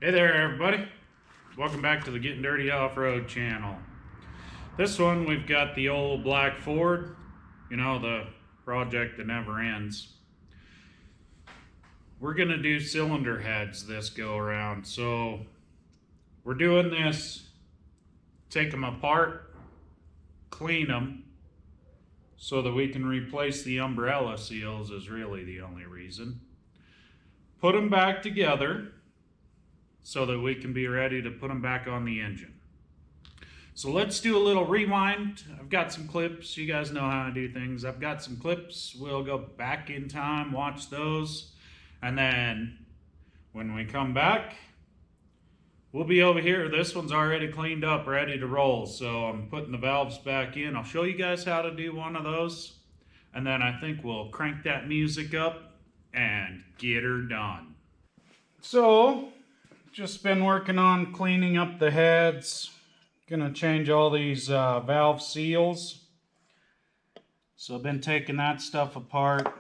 Hey there, everybody. Welcome back to the Getting Dirty Off-Road channel. This one, we've got the old black Ford, the project that never ends. We're going to do cylinder heads this go around. So we're doing this, take them apart, clean them, so that we can replace the umbrella seals is really the only reason. Put them back together, so that we can be ready to put them back on the engine. So let's do a little rewind. I've got some clips. You guys know how to do things. I've got some clips. We'll go back in time, watch those. And then when we come back, we'll be over here. This one's already cleaned up, ready to roll. So I'm putting the valves back in. I'll show you guys how to do one of those. And then I think we'll crank that music up and get her done. So, just been working on cleaning up the heads. Gonna change all these valve seals. So I've been taking that stuff apart.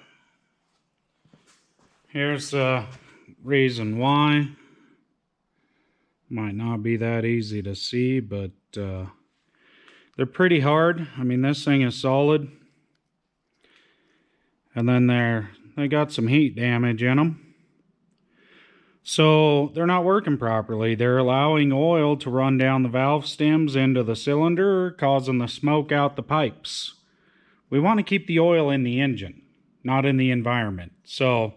Here's the reason why. Might not be that easy to see, but they're pretty hard. I mean, this thing is solid. And then they got some heat damage in them. So they're not working properly. They're allowing oil to run down the valve stems into the cylinder, causing the smoke out the pipes. We want to keep the oil in the engine, not in the environment. So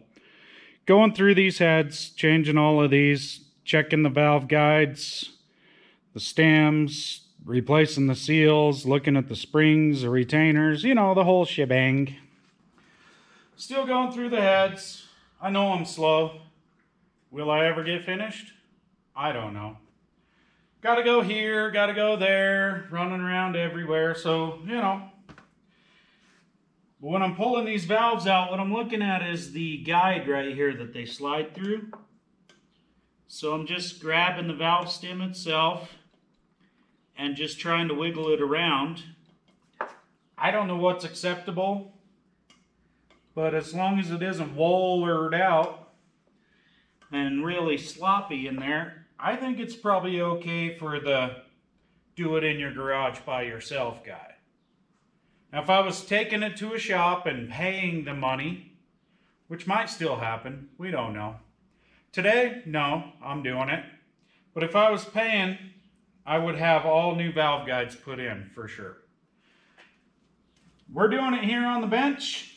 going through these heads, changing all of these, checking the valve guides, the stems, replacing the seals, looking at the springs, the retainers, the whole shebang. Still going through the heads. I know I'm slow. Will I ever get finished? I don't know. Gotta go here, gotta go there, running around everywhere, so, But when I'm pulling these valves out, what I'm looking at is the guide right here that they slide through. So I'm just grabbing the valve stem itself and just trying to wiggle it around. I don't know what's acceptable, but as long as it isn't wallered out and really sloppy in there, I think it's probably okay for the do it in your garage by yourself guy. Now, if I was taking it to a shop and paying the money, which might still happen, we don't know. Today, no, I'm doing it. But if I was paying, I would have all new valve guides put in for sure. We're doing it here on the bench.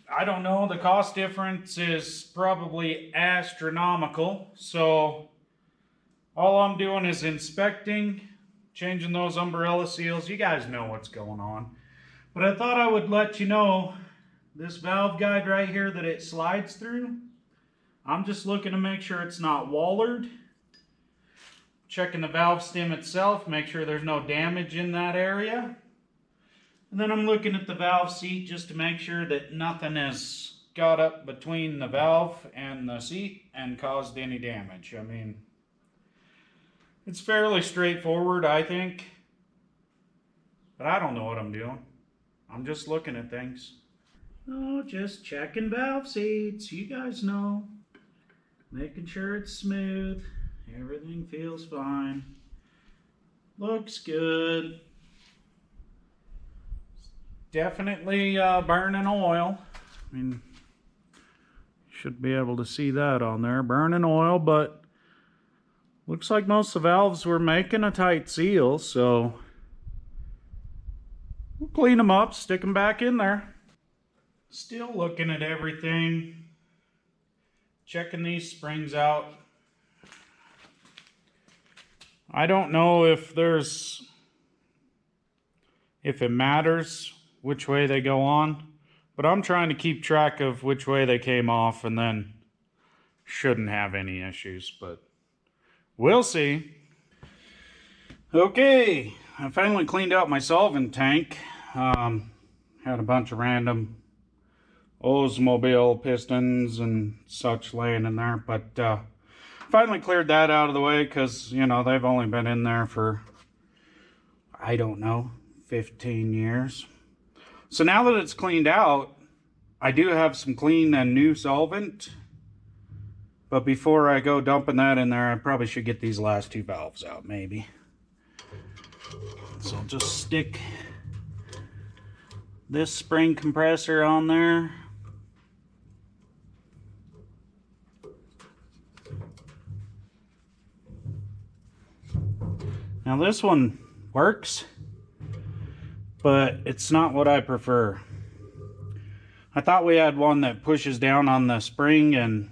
I don't know, the cost difference is probably astronomical, so all I'm doing is inspecting, changing those umbrella seals. You guys know what's going on. But I thought I would let you know, this valve guide right here that it slides through, I'm just looking to make sure it's not wallered. Checking the valve stem itself, make sure there's no damage in that area. And then I'm looking at the valve seat just to make sure that nothing has got up between the valve and the seat and caused any damage. I mean, it's fairly straightforward, I think. But I don't know what I'm doing. I'm just looking at things. Oh, just checking valve seats. You guys know. Making sure it's smooth. Everything feels fine. Looks good. Definitely burning oil. I mean, should be able to see that on there. Burning oil, but looks like most of the valves were making a tight seal, so we'll clean them up, stick them back in there. Still looking at everything. Checking these springs out. I don't know if it matters which way they go on, but I'm trying to keep track of which way they came off and then shouldn't have any issues, but we'll see. Okay, I finally cleaned out my solvent tank. Had a bunch of random Oldsmobile pistons and such laying in there, but finally cleared that out of the way because, they've only been in there for, I don't know, 15 years. So now that it's cleaned out, I do have some clean and new solvent. But before I go dumping that in there, I probably should get these last two valves out, maybe. So I'll just stick this spring compressor on there. Now this one works, but it's not what I prefer. I thought we had one that pushes down on the spring and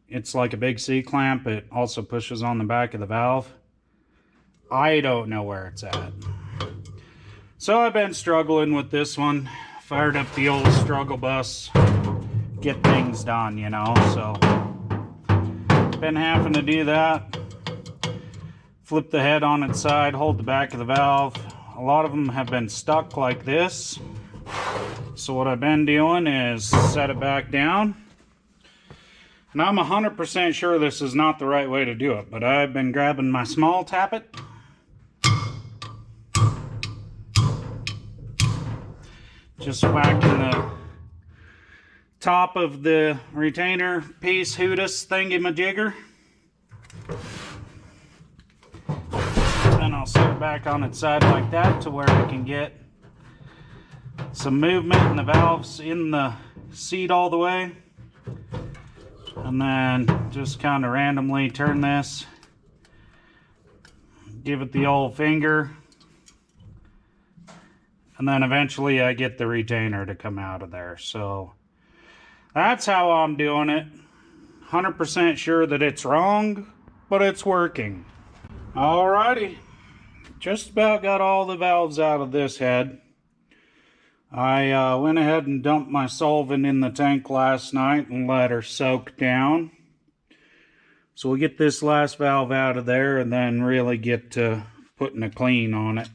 it's like a big C-clamp. It also pushes on the back of the valve. I don't know where it's at. So I've been struggling with this one. Fired up the old struggle bus. Get things done, you know, so. Been having to do that. Flip the head on its side, hold the back of the valve. A lot of them have been stuck like this. So what I've been doing is set it back down. And I'm 100% sure this is not the right way to do it, but I've been grabbing my small tappet. Just whacking the top of the retainer piece, Hootis thingy-majigger. Then I'll set it back on its side like that to where we can get some movement and the valves in the seat all the way. And then just kind of randomly turn this, give it the old finger, and then eventually I get the retainer to come out of there. So that's how I'm doing it. 100% sure that it's wrong, but it's working. Alrighty, just about got all the valves out of this head. I went ahead and dumped my solvent in the tank last night and let her soak down. So we'll get this last valve out of there and then really get to putting a clean on it.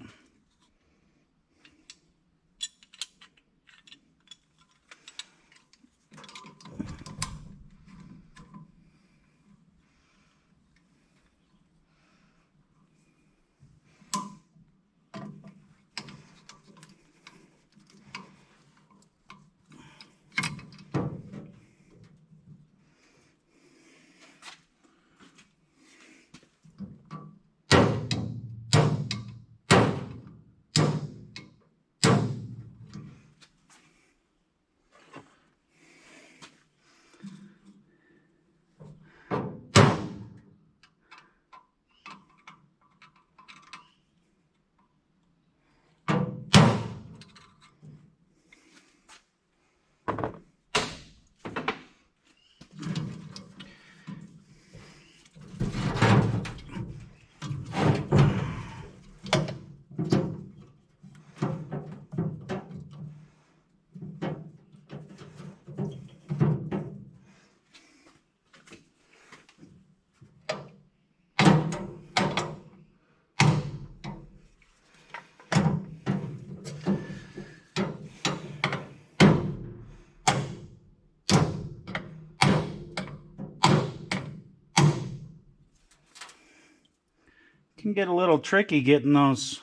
Can get a little tricky getting those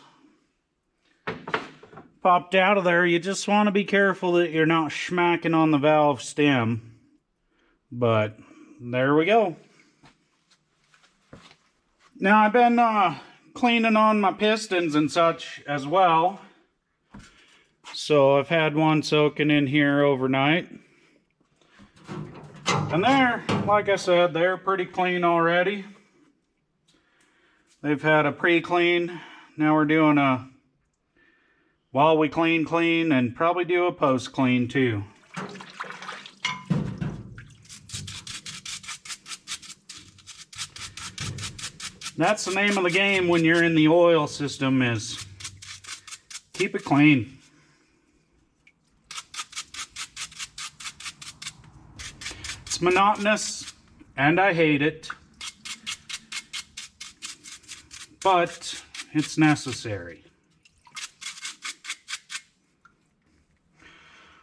popped out of there. You just want to be careful that you're not smacking on the valve stem. But there we go. Now I've been cleaning on my pistons and such as well. So I've had one soaking in here overnight. And they're, like I said, they're pretty clean already. They've had a pre-clean. Now we're doing a while we clean, and probably do a post-clean too. That's the name of the game when you're in the oil system, is keep it clean. It's monotonous, and I hate it. But it's necessary.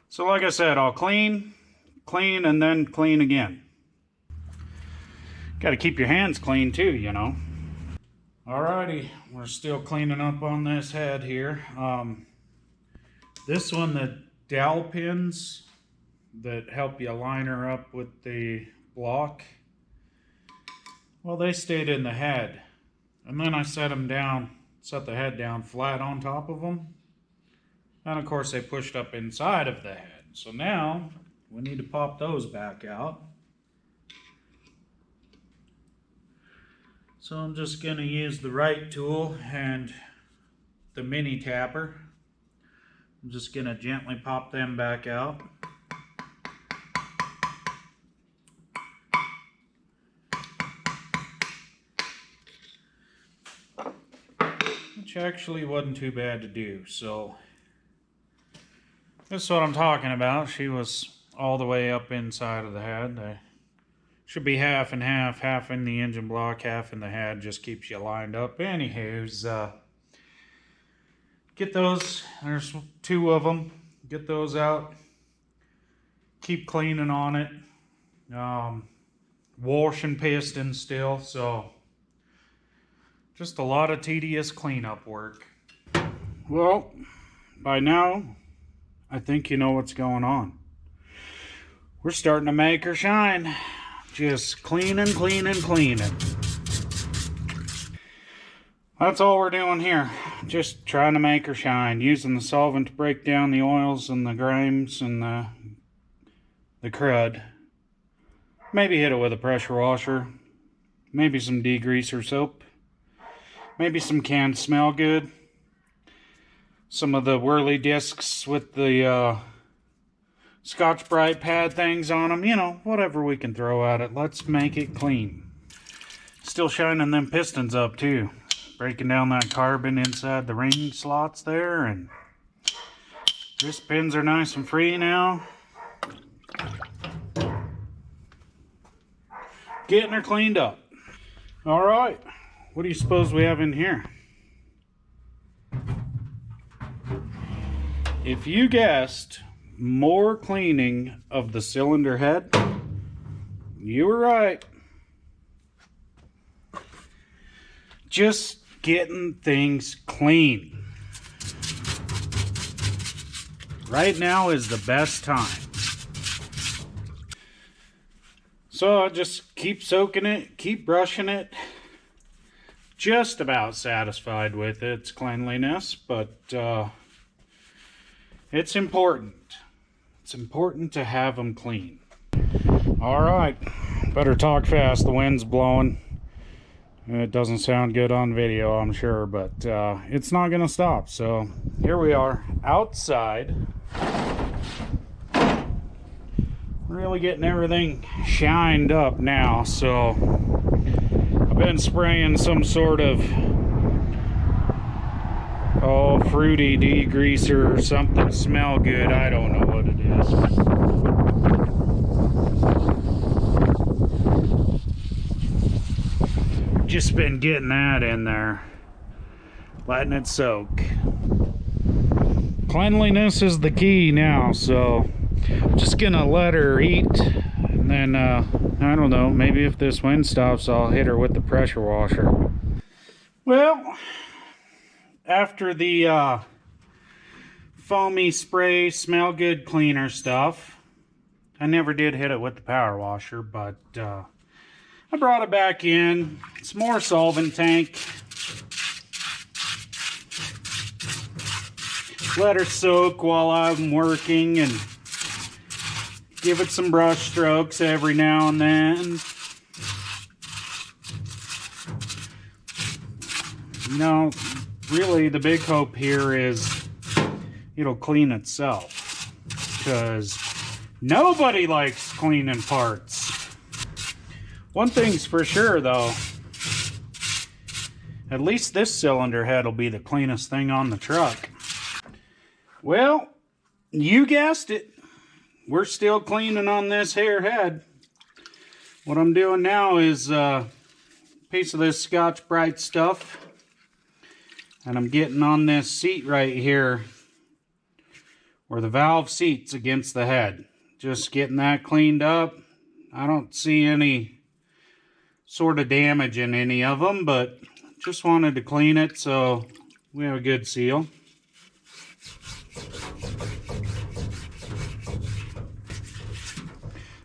So like I said, I'll clean, and then clean again. Got to keep your hands clean too, you know. Alrighty, we're still cleaning up on this head here. This one, the dowel pins that help you line her up with the block, Well, they stayed in the head. And then I set the head down flat on top of them. And of course they pushed up inside of the head. So now we need to pop those back out. So I'm just going to use the right tool and the mini tapper. I'm just going to gently pop them back out. Which actually wasn't too bad to do. So this is what I'm talking about. She was all the way up inside of the head. They should be half and half, half in the engine block, half in the head. Just keeps you lined up. Anywho's, get those. There's 2 of them. Get those out. Keep cleaning on it. Washing pistons still. So just a lot of tedious cleanup work. Well, by now, I think you know what's going on. We're starting to make her shine. Just cleaning. That's all we're doing here. Just trying to make her shine. Using the solvent to break down the oils and the grimes and the crud. Maybe hit it with a pressure washer. Maybe some degreaser soap. Maybe some canned Smell Good. Some of the whirly discs with the Scotch-Brite pad things on them. You know, whatever we can throw at it. Let's make it clean. Still shining them pistons up too. Breaking down that carbon inside the ring slots there. And these pins are nice and free now. Getting her cleaned up. Alright. What do you suppose we have in here? If you guessed more cleaning of the cylinder head, you were right. Just getting things clean. Right now is the best time. So I just keep soaking it, keep brushing it. Just about satisfied with its cleanliness, but it's important. It's important to have them clean. All right, better talk fast. The wind's blowing. It doesn't sound good on video, I'm sure, but it's not gonna stop. So here we are outside. Really getting everything shined up now. So I've been spraying some sort of fruity degreaser or something. Smell good. I don't know what it is. Just been getting that in there, letting it soak. Cleanliness is the key now, so just gonna let her eat, and then I don't know, maybe if this wind stops I'll hit her with the pressure washer. Well, after the foamy spray Smell Good cleaner stuff, I never did hit it with the power washer, but I brought it back in. It's more solvent tank. Let her soak while I'm working and give it some brush strokes every now and then. You know, really the big hope here is it'll clean itself, because nobody likes cleaning parts. One thing's for sure though, at least this cylinder head will be the cleanest thing on the truck. Well, you guessed it. We're still cleaning on this here head. What I'm doing now is a piece of this Scotch-Brite stuff, and I'm getting on this seat right here where the valve seats against the head. Just getting that cleaned up. I don't see any sort of damage in any of them, but just wanted to clean it so we have a good seal.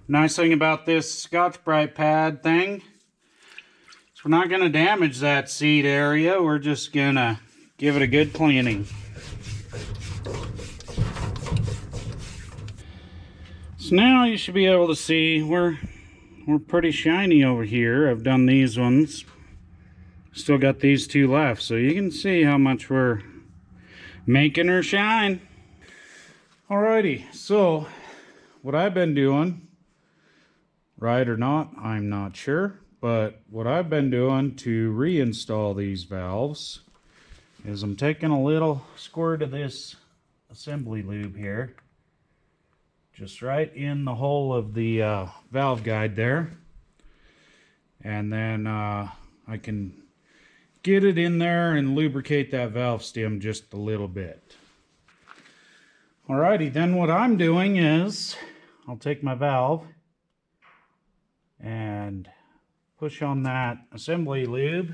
Nice thing about this Scotch-Brite pad thing, We're not going to damage that seat area. We're just going to give it a good cleaning. So now you should be able to see we're pretty shiny over here. I've done these ones. Still got these two left, so you can see how much we're making her shine. Alrighty, so what I've been doing, right or not, I'm not sure, but what I've been doing to reinstall these valves is I'm taking a little squirt of this assembly lube here, just right in the hole of the valve guide there, and then I can get it in there and lubricate that valve stem just a little bit. Alrighty, then what I'm doing is I'll take my valve and push on that assembly lube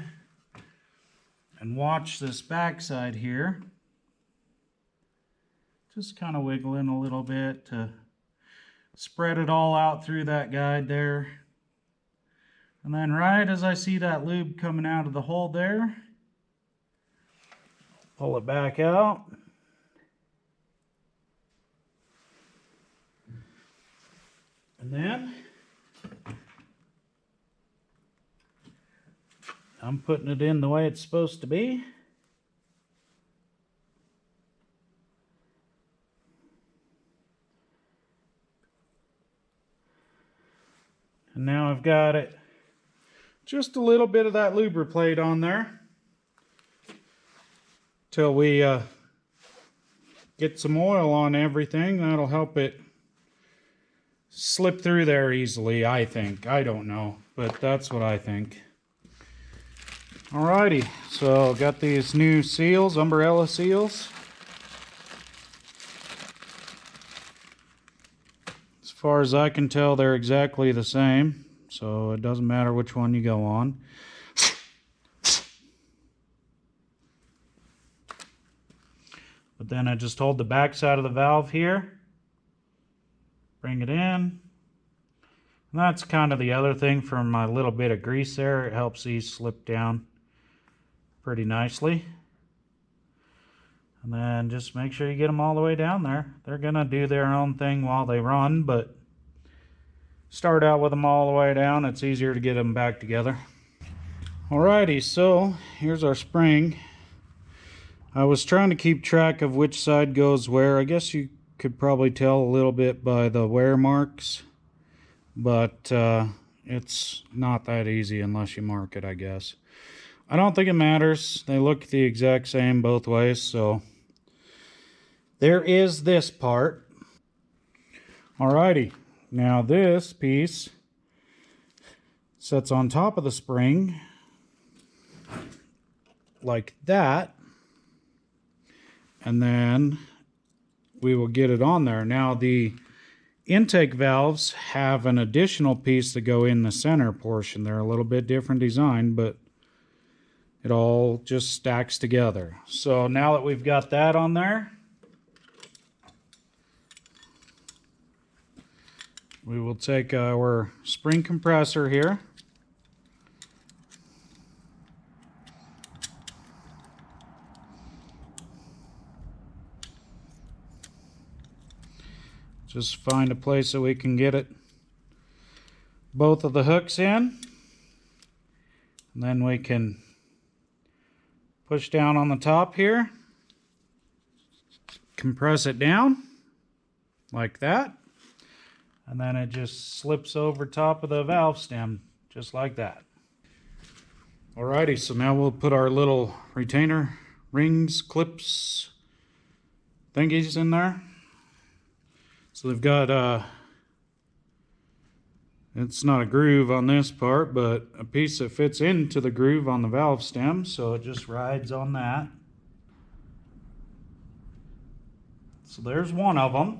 and watch this backside here. Just kind of wiggling a little bit to spread it all out through that guide there. And then right as I see that lube coming out of the hole there, pull it back out. And then I'm putting it in the way it's supposed to be. And now I've got it, just a little bit of that lubriplate on there till we get some oil on everything. That'll help it slip through there easily, I think. I don't know, but that's what I think. Alrighty, so got these new seals, umbrella seals. As far as I can tell, they're exactly the same, so it doesn't matter which one you go on. But then I just hold the back side of the valve here, bring it in. And that's kind of the other thing from my little bit of grease there. It helps these slip down pretty nicely. And then just make sure you get them all the way down there. They're gonna do their own thing while they run, but start out with them all the way down. It's easier to get them back together. Alrighty, so here's our spring. I was trying to keep track of which side goes where. I guess you could probably tell a little bit by the wear marks, but it's not that easy unless you mark it, I guess. I don't think it matters. They look the exact same both ways, so there is this part. Alrighty, now this piece sits on top of the spring like that, and then we will get it on there. Now the intake valves have an additional piece to go in the center portion. They're a little bit different design, but it all just stacks together. So now that we've got that on there, we will take our spring compressor here. Just find a place that we can get it, both of the hooks in, and then we can push down on the top here, compress it down like that, and then it just slips over top of the valve stem just like that. Alrighty, so now we'll put our little retainer rings, clips, thingies in there. So they've got it's not a groove on this part, but a piece that fits into the groove on the valve stem, so it just rides on that. So there's one of them.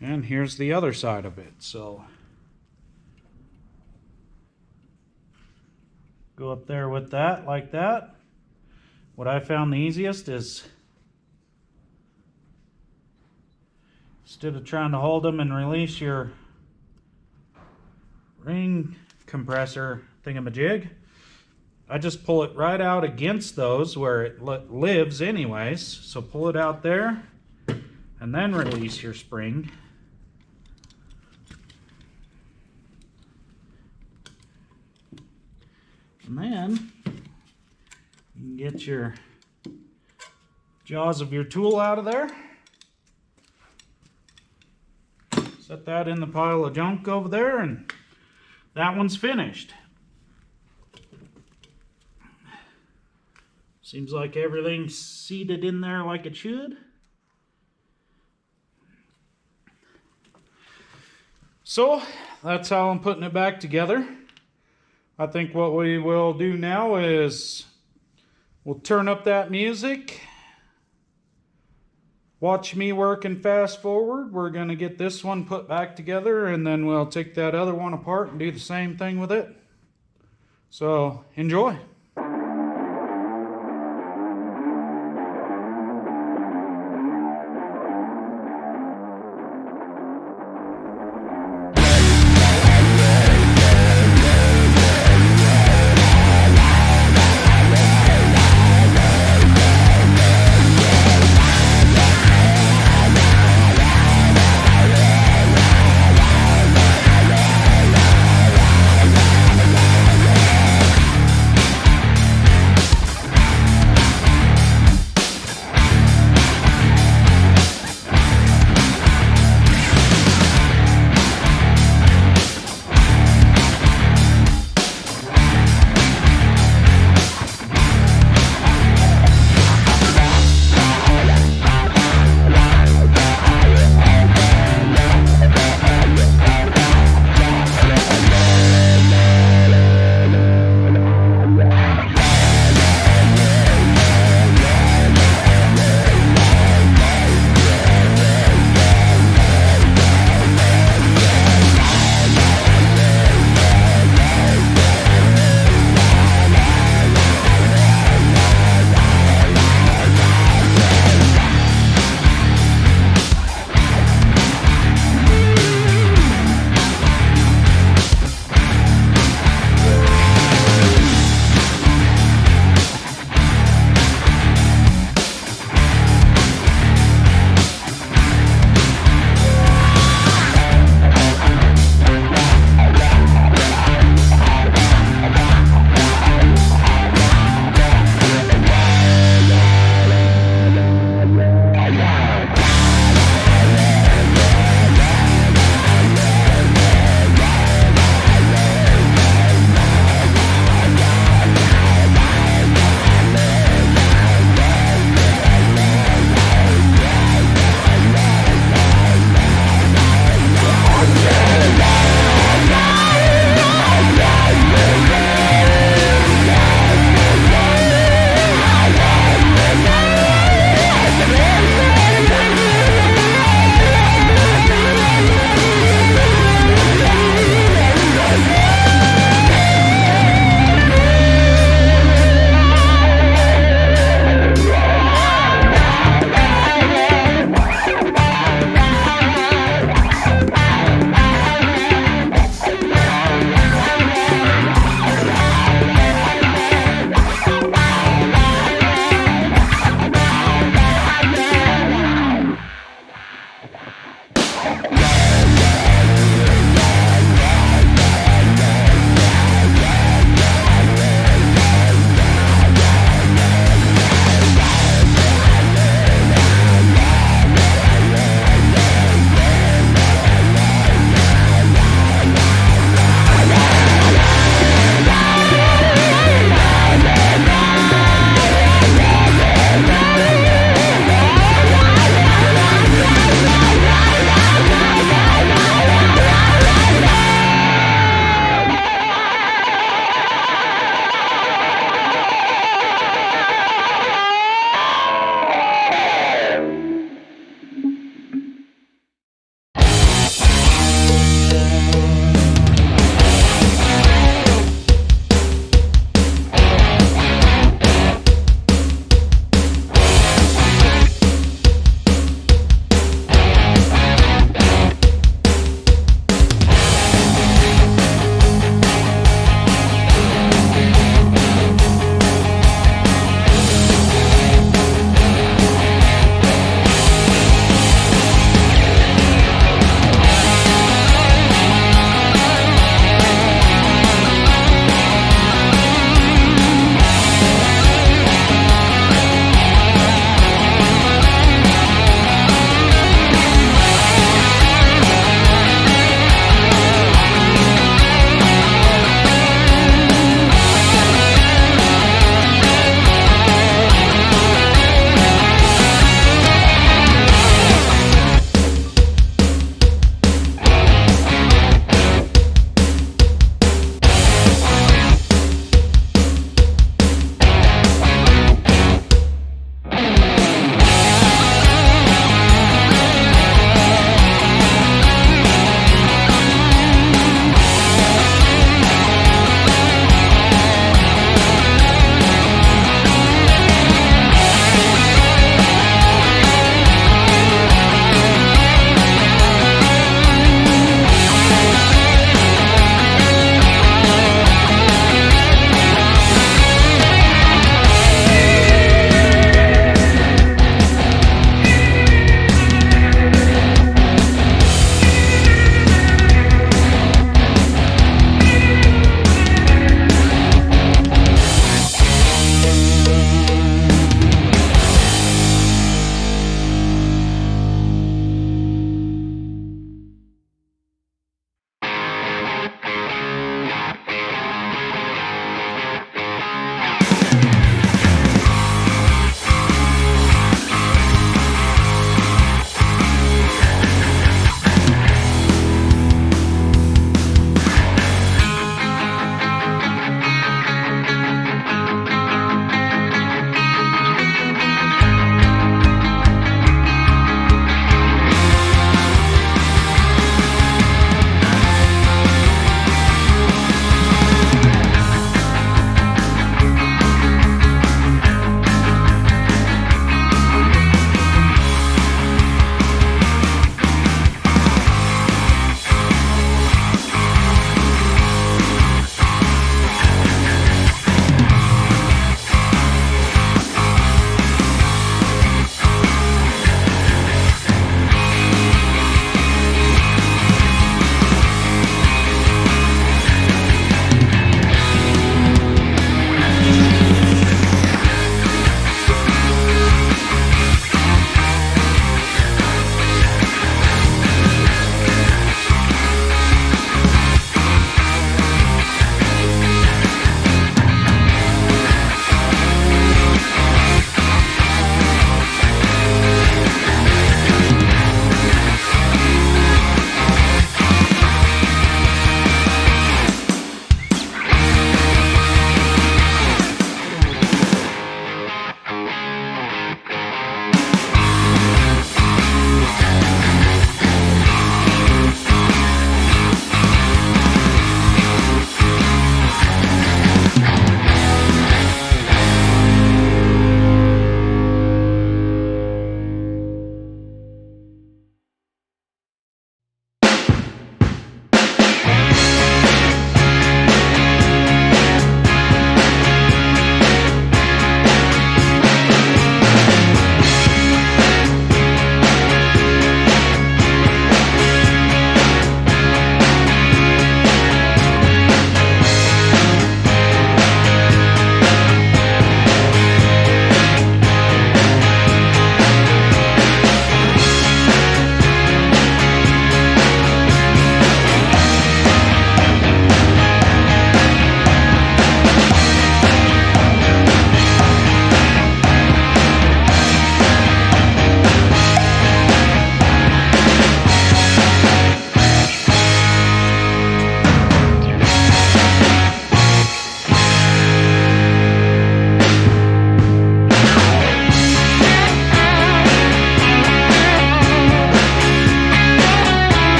And here's the other side of it. So go up there with that, like that. What I found the easiest is, instead of trying to hold them and release your ring compressor thingamajig. I just pull it right out against those where it lives anyways. So pull it out there and then release your spring. And then you can get your jaws of your tool out of there. Set that in the pile of junk over there, and that one's finished. Seems like everything's seated in there like it should. So that's how I'm putting it back together. I think what we will do now is we'll turn up that music. Watch me work and fast forward. We're going to get this one put back together, and then we'll take that other one apart and do the same thing with it. So enjoy.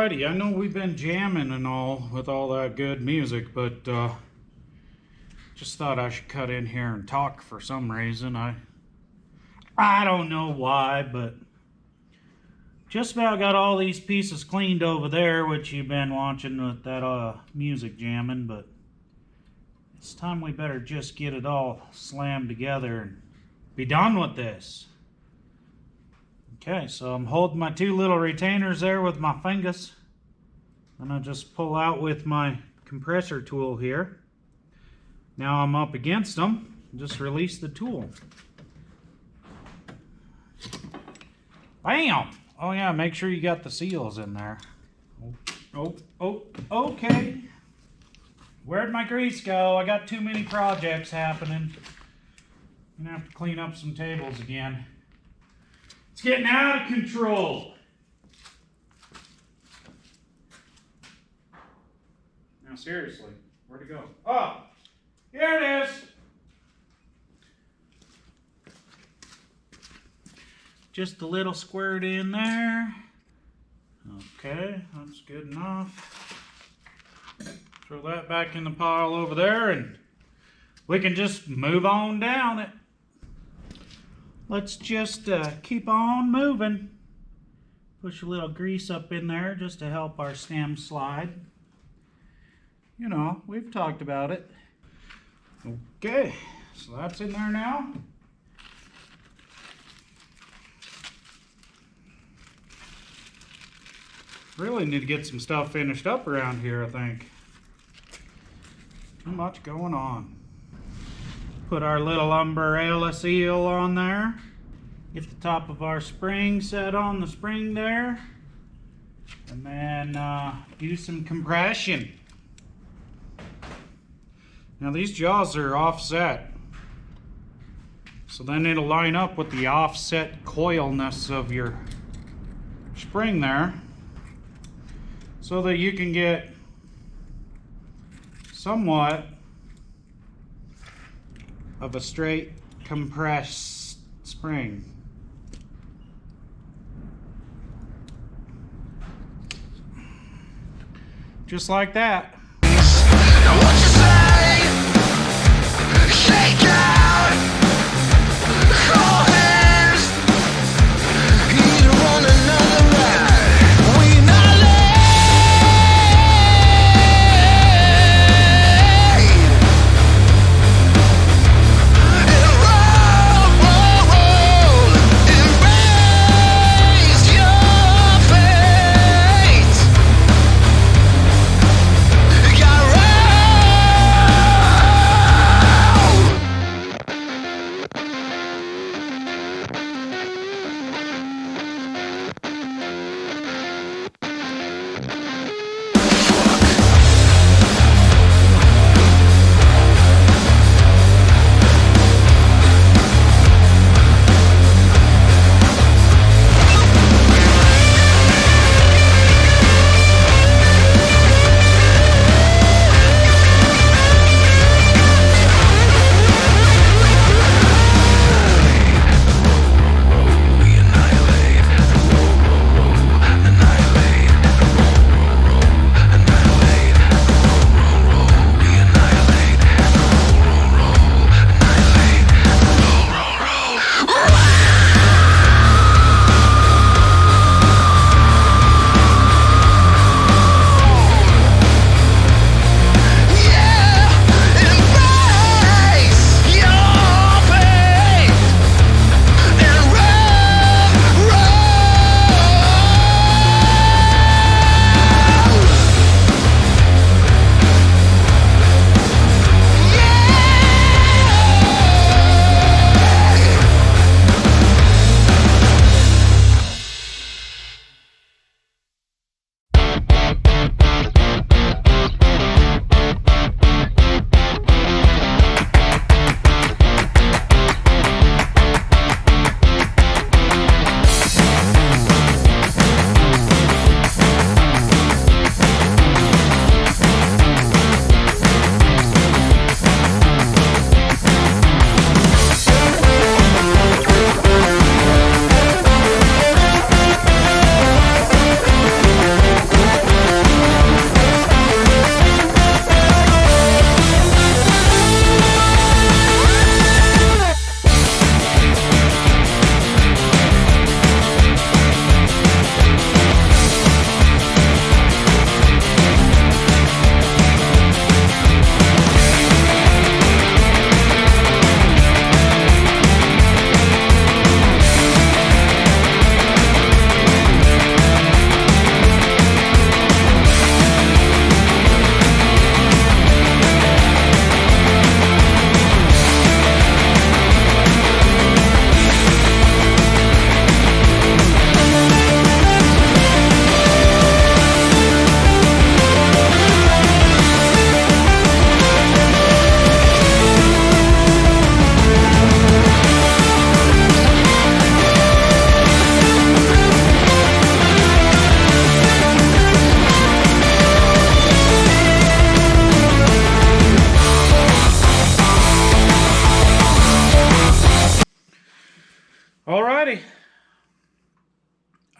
Alrighty, I know we've been jamming and all with all that good music, but just thought I should cut in here and talk for some reason. I don't know why, but just about got all these pieces cleaned over there, which you've been watching with that music jamming, but it's time we better just get it all slammed together and be done with this. Okay, so I'm holding my two little retainers there with my fingers. And I'll just pull out with my compressor tool here. Now I'm up against them. Just release the tool. Bam! Oh yeah, make sure you got the seals in there. Oh, okay. Where'd my grease go? I got too many projects happening. I'm gonna have to clean up some tables again. It's getting out of control. Now seriously, where'd it go? Oh, here it is. Just a little squirt in there. Okay, that's good enough. Throw that back in the pile over there and we can just move on down it. Let's just keep on moving. Push a little grease up in there just to help our stem slide. You know, we've talked about it. Okay, so that's in there now. Really need to get some stuff finished up around here, I think. Too much going on. Put our little umbrella seal on there. Get the top of our spring set on the spring there. And then do some compression. Now these jaws are offset. So then it'll line up with the offset coilness of your spring there. So that you can get somewhat of a straight compressed spring. Just like that. What you say? Shake out, hold hands, either one another ride. We not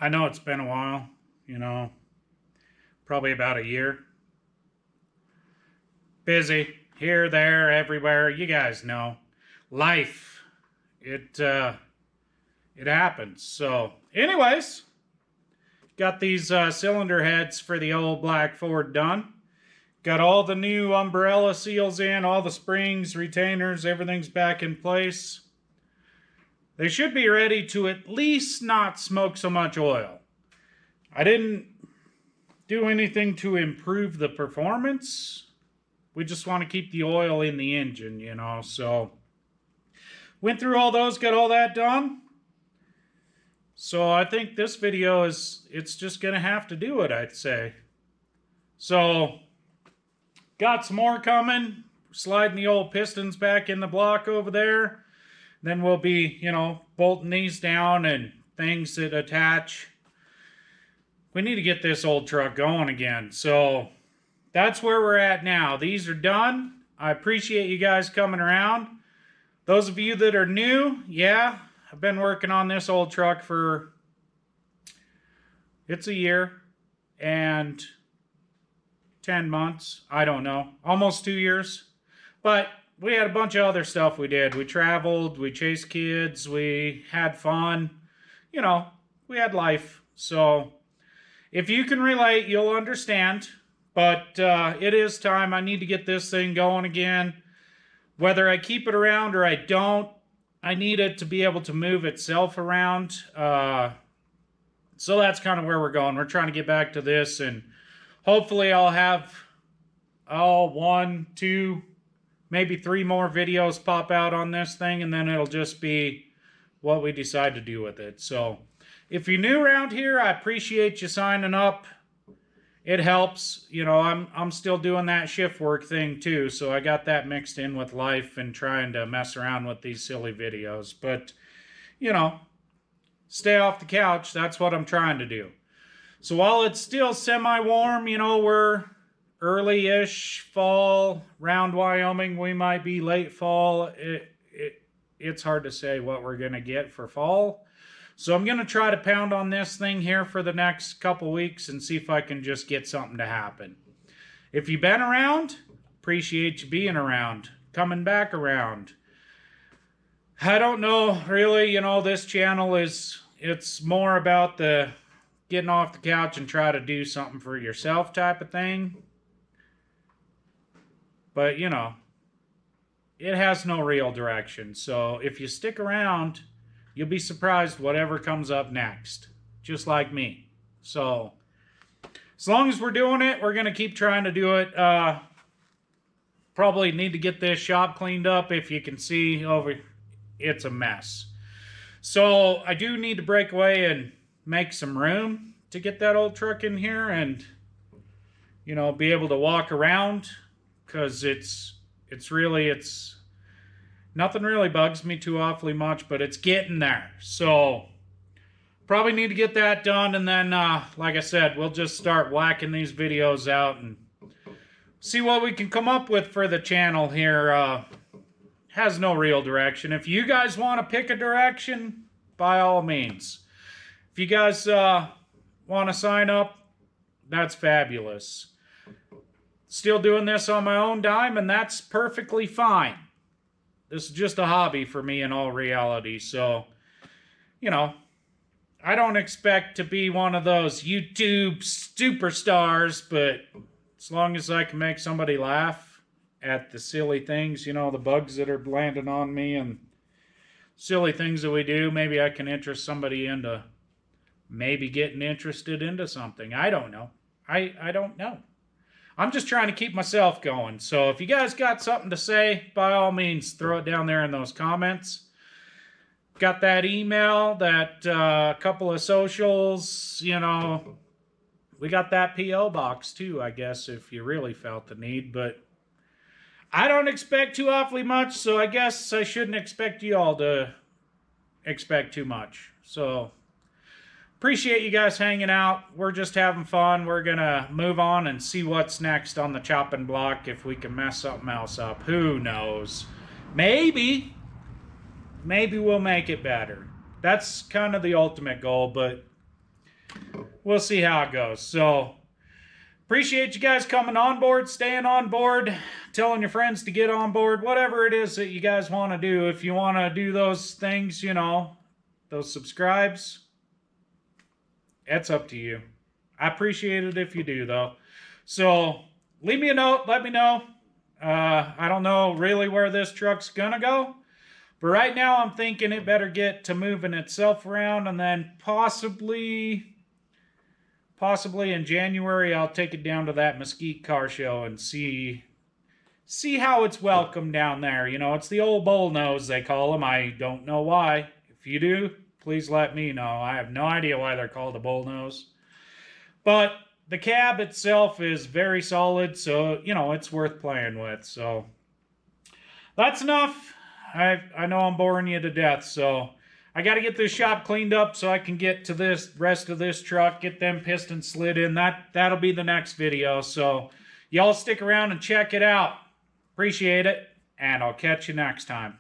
I know it's been a while, you know, probably about a year. Busy, here, there, everywhere, you guys know. Life, it happens. So, anyways, got these cylinder heads for the old black Ford done. Got all the new umbrella seals in, all the springs, retainers, everything's back in place. They should be ready to at least not smoke so much oil. I didn't do anything to improve the performance. We just want to keep the oil in the engine, you know, so went through all those, got all that done. So I think this video it's just going to have to do it, I'd say. So, got some more coming. Sliding the old pistons back in the block over there. Then we'll be, you know, bolting these down and things that attach. We need to get this old truck going again. So, that's where we're at now. These are done. I appreciate you guys coming around. Those of you that are new, yeah, I've been working on this old truck for, it's a year and 10 months. I don't know. Almost 2 years. But we had a bunch of other stuff we did. We traveled, we chased kids, we had fun. You know, we had life. So, if you can relate, you'll understand. But it is time. I need to get this thing going again. Whether I keep it around or I don't, I need it to be able to move itself around. So that's kind of where we're going. We're trying to get back to this, and hopefully I'll have 1, 2, maybe 3 more videos pop out on this thing, and then it'll just be what we decide to do with it. So if you're new around here, I appreciate you signing up. It helps. You know, I'm still doing that shift work thing too, so I got that mixed in with life and trying to mess around with these silly videos. But, you know, stay off the couch. That's what I'm trying to do. So while it's still semi-warm, you know, we're early-ish fall. Round Wyoming, we might be late fall. It's hard to say what we're going to get for fall. So I'm going to try to pound on this thing here for the next couple weeks and see if I can just get something to happen. If you've been around, appreciate you being around, coming back around. I don't know, really, you know, this channel it's more about the getting off the couch and try to do something for yourself type of thing. But, you know, it has no real direction. So if you stick around, you'll be surprised whatever comes up next. Just like me. So, as long as we're doing it, we're going to keep trying to do it. Probably need to get this shop cleaned up. If you can see over, it's a mess. So, I do need to break away and make some room to get that old truck in here and, you know, be able to walk around. Because it's nothing really bugs me too awfully much, but it's getting there. So, probably need to get that done, and then, like I said, we'll just start whacking these videos out and see what we can come up with for the channel here. Has no real direction. If you guys want to pick a direction, by all means. If you guys want to sign up, that's fabulous. Still doing this on my own dime, and that's perfectly fine. This is just a hobby for me in all reality. So, you know, I don't expect to be one of those YouTube superstars, but as long as I can make somebody laugh at the silly things, you know, the bugs that are landing on me and silly things that we do, maybe I can interest somebody into maybe getting interested into something. I don't know. I don't know. I'm just trying to keep myself going. So if you guys got something to say, by all means, throw it down there in those comments. Got that email, that couple of socials, you know. We got that P.O. box too, I guess, if you really felt the need. But I don't expect too awfully much, so I guess I shouldn't expect you all to expect too much. So appreciate you guys hanging out. We're just having fun. We're going to move on and see what's next on the chopping block if we can mess something else up. Who knows? Maybe we'll make it better. That's kind of the ultimate goal, but we'll see how it goes. So, appreciate you guys coming on board, staying on board, telling your friends to get on board, whatever it is that you guys want to do. If you want to do those things, you know, those subscribes, it's up to you. I appreciate it if you do, though. So, leave me a note, let me know. I don't know really where this truck's gonna go, but right now I'm thinking it better get to moving itself around, and then possibly in January I'll take it down to that Mesquite car show and see how it's welcome down there. You know, it's the old bullnose they call them. I don't know why. If you do, please let me know. I have no idea why they're called a bullnose. But the cab itself is very solid, so, you know, it's worth playing with. So, that's enough. I know I'm boring you to death, so I got to get this shop cleaned up so I can get to this rest of this truck, get them pistons slid in. That'll be the next video, so y'all stick around and check it out. Appreciate it, and I'll catch you next time.